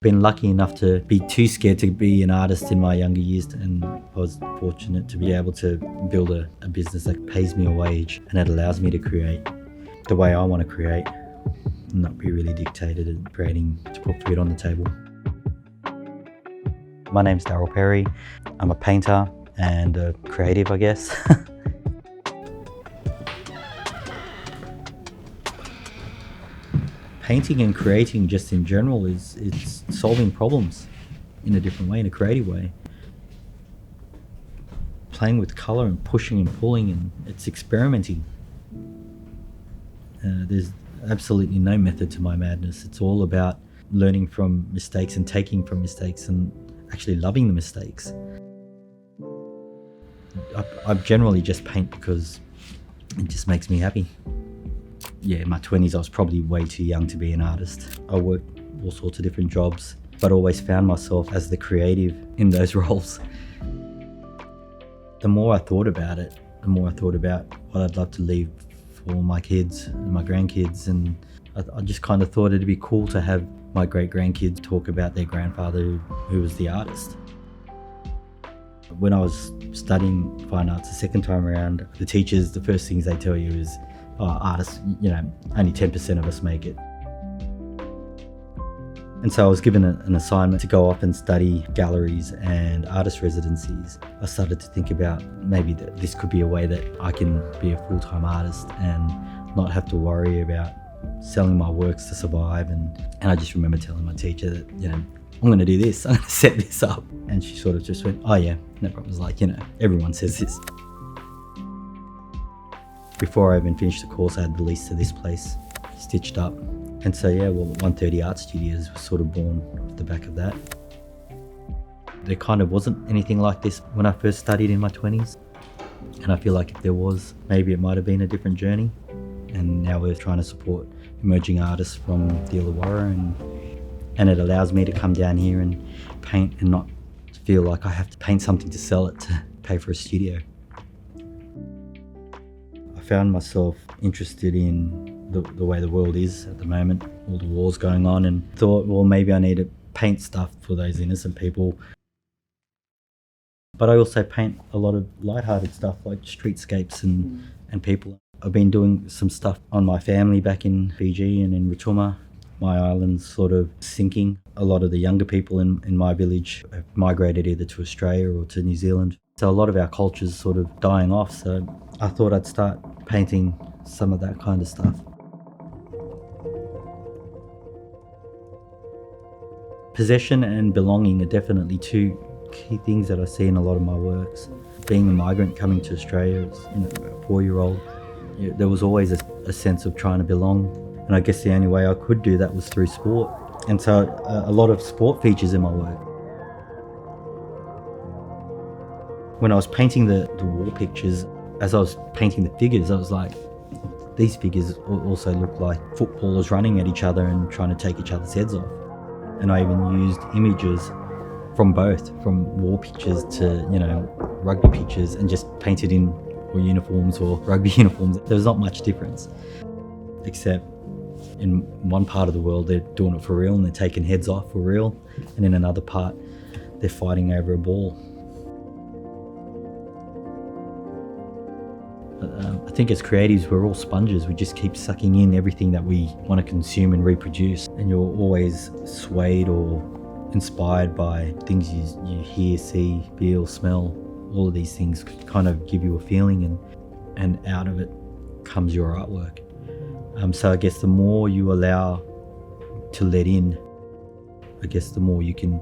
Been lucky enough to be too scared to be an artist in my younger years, and I was fortunate to be able to build a business that pays me a wage and that allows me to create the way I want to create and not be really dictated and creating to put food on the table. My name's Daryl Perry. I'm a painter and a creative, I guess. Painting and creating just in general it's solving problems in a different way, in a creative way. Playing with colour and pushing and pulling, and it's experimenting. There's absolutely no method to my madness. It's all about learning from mistakes and taking from mistakes and actually loving the mistakes. I generally just paint because it just makes me happy. Yeah, in my 20s I was probably way too young to be an artist. I worked all sorts of different jobs, but always found myself as the creative in those roles. The more I thought about it, the more I thought about what I'd love to leave for my kids and my grandkids, and I just kind of thought it'd be cool to have my great-grandkids talk about their grandfather who was the artist. When I was studying fine arts the second time around, the teachers, the first things they tell you is, artists, only 10% of us make it. And so I was given an assignment to go off and study galleries and artist residencies. I started to think about maybe that this could be a way that I can be a full-time artist and not have to worry about selling my works to survive. And I just remember telling my teacher that, I'm going to do this, I'm going to set this up. And she sort of just went, oh yeah, no problem. It was like, everyone says this. Before I even finished the course, I had the lease to this place stitched up. And so 130 Art Studios was sort of born off the back of that. There kind of wasn't anything like this when I first studied in my 20s. And I feel like if there was, maybe it might have been a different journey. And now we're trying to support emerging artists from the Illawarra, and it allows me to come down here and paint and not feel like I have to paint something to sell it to pay for a studio. I found myself interested in the way the world is at the moment, all the wars going on, and thought, well, maybe I need to paint stuff for those innocent people. But I also paint a lot of lighthearted stuff like streetscapes and people. I've been doing some stuff on my family back in Fiji and in Rotuma. My island's sort of sinking. A lot of the younger people in my village have migrated either to Australia or to New Zealand. So a lot of our culture's sort of dying off. So I thought I'd start painting some of that kind of stuff. Possession and belonging are definitely two key things that I see in a lot of my works. Being a migrant coming to Australia as a 4-year-old, there was always a sense of trying to belong. And I guess the only way I could do that was through sport. And so a lot of sport features in my work. When I was painting the wall pictures, as I was painting the figures, I was like, these figures also look like footballers running at each other and trying to take each other's heads off. And I even used images from both, from war pictures to, rugby pictures, and just painted in uniforms or rugby uniforms. There was not much difference, except in one part of the world they're doing it for real and they're taking heads off for real, and in another part they're fighting over a ball. I think as creatives we're all sponges. We just keep sucking in everything that we want to consume and reproduce, and you're always swayed or inspired by things you hear, see, feel, smell. All of these things kind of give you a feeling, and out of it comes your artwork. So I guess the more you allow to let in, I guess the more you can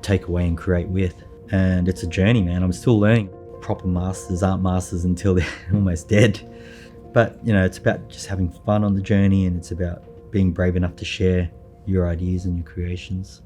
take away and create with. And it's a journey, man. I'm still learning. Proper masters aren't masters until they're almost dead. But, it's about just having fun on the journey, and it's about being brave enough to share your ideas and your creations.